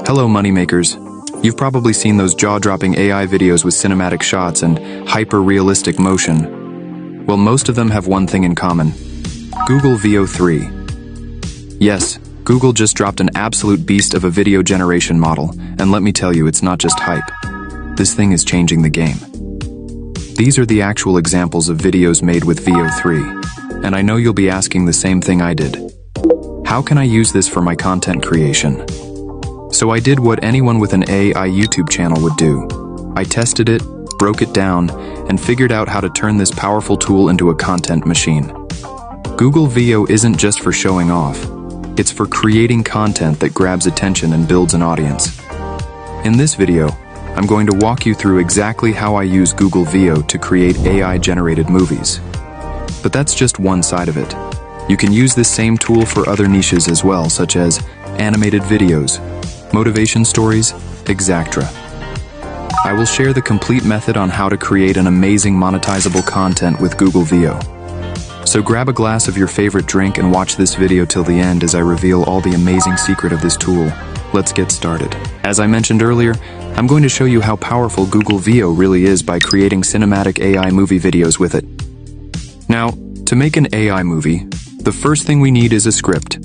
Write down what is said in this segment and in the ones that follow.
Hello, moneymakers. You've probably seen those jaw-dropping AI videos with cinematic shots and hyper-realistic motion. Well, most of them have one thing in common. Google Veo 3. Yes, Google just dropped an absolute beast of a video generation model, and let me tell you, it's not just hype. This thing is changing the game. These are the actual examples of videos made with Veo 3, and I know you'll be asking the same thing I did. How can I use this for my content creation? So I did what anyone with an AI YouTube channel would do. I tested it, broke it down, and figured out how to turn this powerful tool into a content machine. Google Veo isn't just for showing off. It's for creating content that grabs attention and builds an audience. In this video, I'm going to walk you through exactly how I use Google Veo to create AI-generated movies. But that's just one side of it. You can use this same tool for other niches as well, such as animated videos, motivation stories, etc. I will share the complete method on how to create an amazing monetizable content with Google Veo. So grab a glass of your favorite drink and watch this video till the end as I reveal all the amazing secret of this tool. Let's get started. As I mentioned earlier, I'm going to show you how powerful Google Veo really is by creating cinematic AI movie videos with it. Now, to make an AI movie, the first thing we need is a script.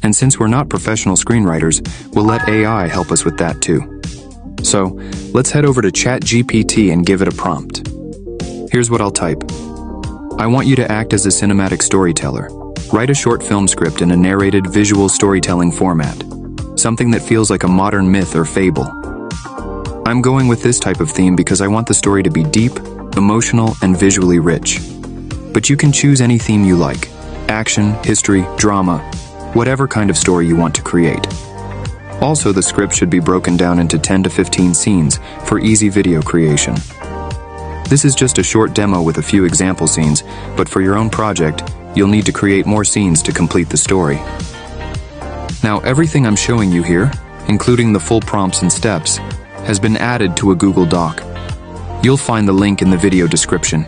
And since we're not professional screenwriters, we'll let AI help us with that too. So, let's head over to ChatGPT and give it a prompt. Here's what I'll type. I want you to act as a cinematic storyteller. Write a short film script in a narrated visual storytelling format. Something that feels like a modern myth or fable. I'm going with this type of theme because I want the story to be deep, emotional, and visually rich. But you can choose any theme you like. Action, history, drama, whatever kind of story you want to create. Also, the script should be broken down into 10 to 15 scenes for easy video creation. This is just a short demo with a few example scenes, but for your own project, you'll need to create more scenes to complete the story. Now, everything I'm showing you here, including the full prompts and steps, has been added to a Google Doc. You'll find the link in the video description.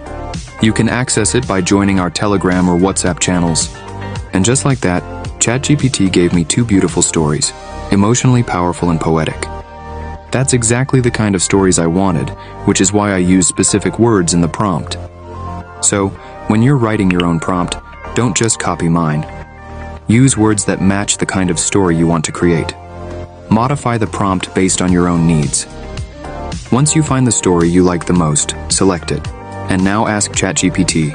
You can access it by joining our Telegram or WhatsApp channels. And just like that, ChatGPT gave me two beautiful stories, emotionally powerful and poetic. That's exactly the kind of stories I wanted, which is why I used specific words in the prompt. So, when you're writing your own prompt, don't just copy mine. Use words that match the kind of story you want to create. Modify the prompt based on your own needs. Once you find the story you like the most, select it. And now ask ChatGPT.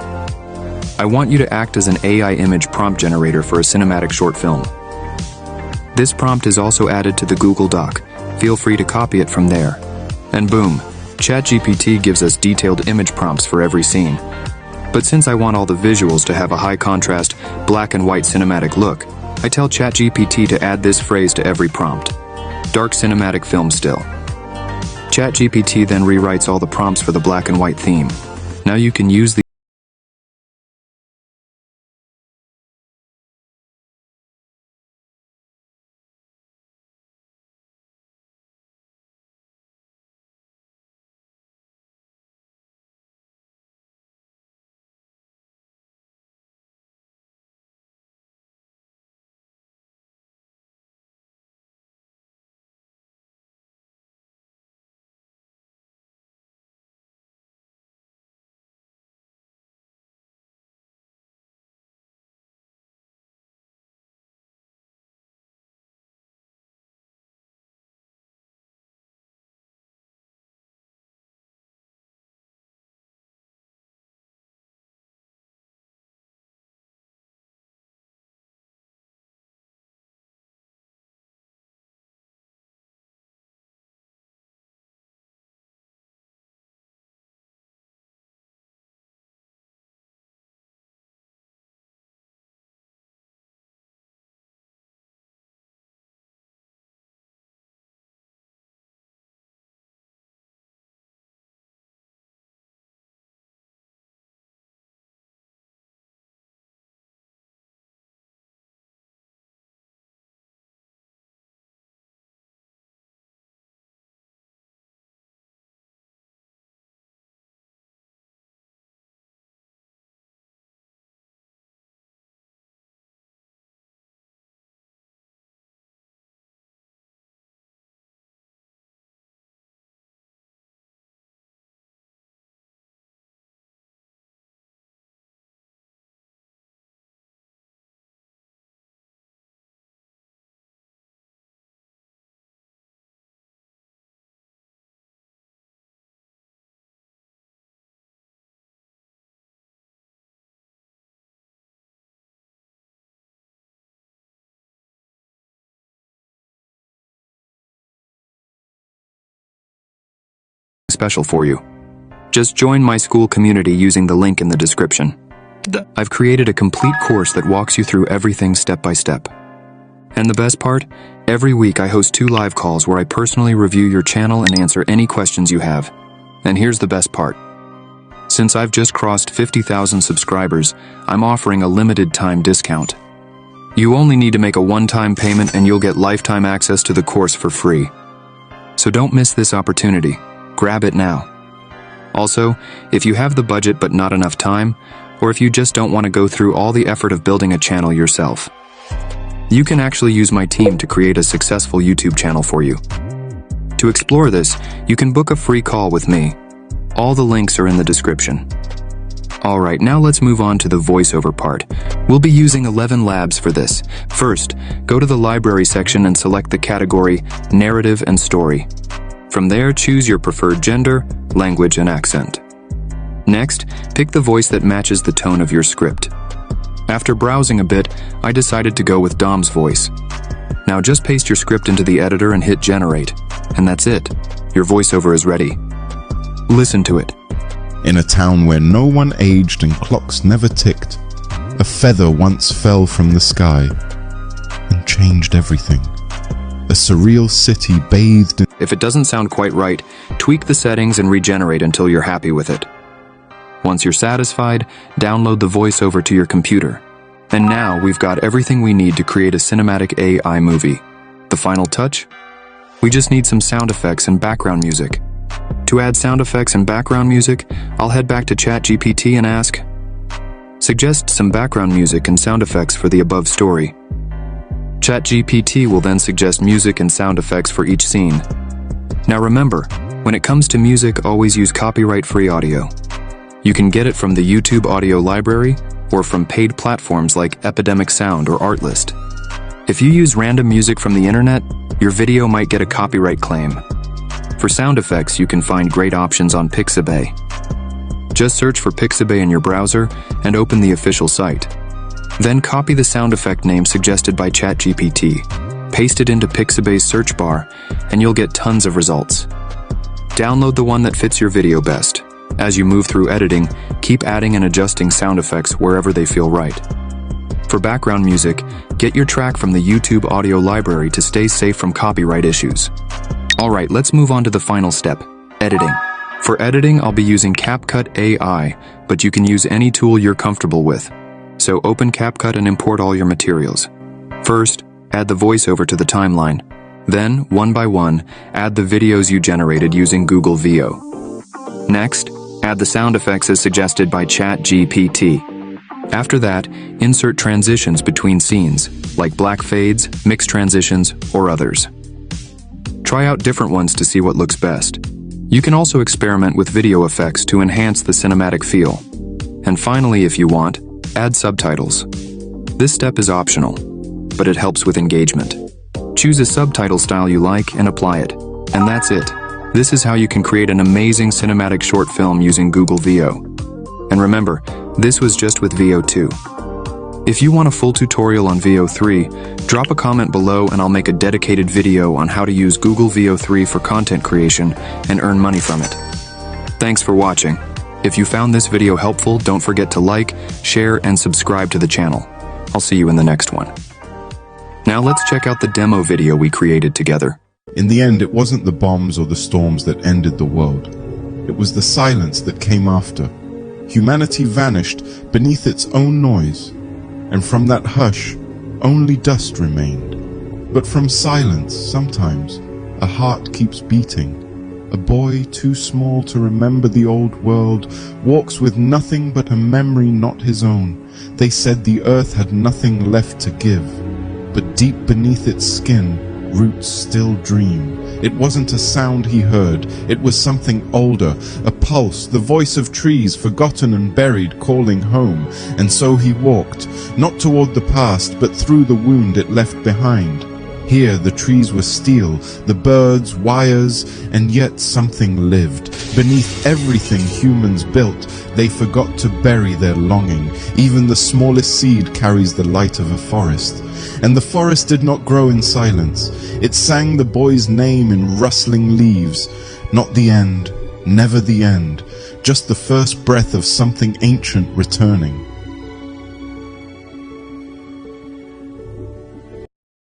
I want you to act as an AI image prompt generator for a cinematic short film. This prompt is also added to the Google Doc. Feel free to copy it from there. And boom, ChatGPT gives us detailed image prompts for every scene. But since I want all the visuals to have a high contrast, black and white cinematic look, I tell ChatGPT to add this phrase to every prompt. Dark cinematic film still. ChatGPT then rewrites all the prompts for the black and white theme. Now you can use the special for you. Just join my school community using the link in the description. I've created a complete course that walks you through everything step by step. And the best part? Every week I host 2 live calls where I personally review your channel and answer any questions you have. And here's the best part. Since I've just crossed 50,000 subscribers, I'm offering a limited time discount. You only need to make a one-time payment and you'll get lifetime access to the course for free. So don't miss this opportunity. Grab it now. Also, if you have the budget but not enough time, or if you just don't want to go through all the effort of building a channel yourself, you can actually use my team to create a successful YouTube channel for you. To explore this, you can book a free call with me. All the links are in the description. Alright, now let's move on to the voiceover part. We'll be using 11 labs for this. First, go to the library section and select the category Narrative and Story. From there, choose your preferred gender, language, and accent. Next, pick the voice that matches the tone of your script. After browsing a bit, I decided to go with Dom's voice. Now just paste your script into the editor and hit generate. And that's it. Your voiceover is ready. Listen to it. In a town where no one aged and clocks never ticked, a feather once fell from the sky and changed everything. A surreal city bathed in... If it doesn't sound quite right, tweak the settings and regenerate until you're happy with it. Once you're satisfied, download the voiceover to your computer. And now we've got everything we need to create a cinematic AI movie. The final touch? We just need some sound effects and background music. To add sound effects and background music, I'll head back to ChatGPT and ask, suggest some background music and sound effects for the above story. ChatGPT will then suggest music and sound effects for each scene. Now remember, when it comes to music, always use copyright-free audio. You can get it from the YouTube audio library or from paid platforms like Epidemic Sound or Artlist. If you use random music from the internet, your video might get a copyright claim. For sound effects, you can find great options on Pixabay. Just search for Pixabay in your browser and open the official site. Then copy the sound effect name suggested by ChatGPT, paste it into Pixabay's search bar, and you'll get tons of results. Download the one that fits your video best. As you move through editing, keep adding and adjusting sound effects wherever they feel right. For background music, get your track from the YouTube audio library to stay safe from copyright issues. Alright, let's move on to the final step, editing. For editing, I'll be using CapCut AI, but you can use any tool you're comfortable with. So open CapCut and import all your materials. First, add the voiceover to the timeline. Then, one by one, add the videos you generated using Google Veo. Next, add the sound effects as suggested by ChatGPT. After that, insert transitions between scenes, like black fades, mixed transitions, or others. Try out different ones to see what looks best. You can also experiment with video effects to enhance the cinematic feel. And finally, if you want, add subtitles. This step is optional, but it helps with engagement. Choose a subtitle style you like and apply it. And that's it. This is how you can create an amazing cinematic short film using Google Veo. And remember, this was just with Veo 2. If you want a full tutorial on Veo 3, drop a comment below and I'll make a dedicated video on how to use Google Veo 3 for content creation and earn money from it. Thanks for watching. If you found this video helpful, don't forget to like, share, and subscribe to the channel. I'll see you in the next one. Now let's check out the demo video we created together. In the end, it wasn't the bombs or the storms that ended the world. It was the silence that came after. Humanity vanished beneath its own noise, and from that hush, only dust remained. But from silence, sometimes, a heart keeps beating. A boy too small to remember the old world walks with nothing but a memory not his own. They said the earth had nothing left to give, but deep beneath its skin, roots still dream. It wasn't a sound he heard, it was something older, a pulse, the voice of trees forgotten and buried calling home. And so he walked, not toward the past, but through the wound it left behind. Here the trees were steel, the birds wires, and yet something lived. Beneath everything humans built, they forgot to bury their longing. Even the smallest seed carries the light of a forest. And the forest did not grow in silence. It sang the boy's name in rustling leaves. Not the end, Never the end, just the first breath of something ancient returning.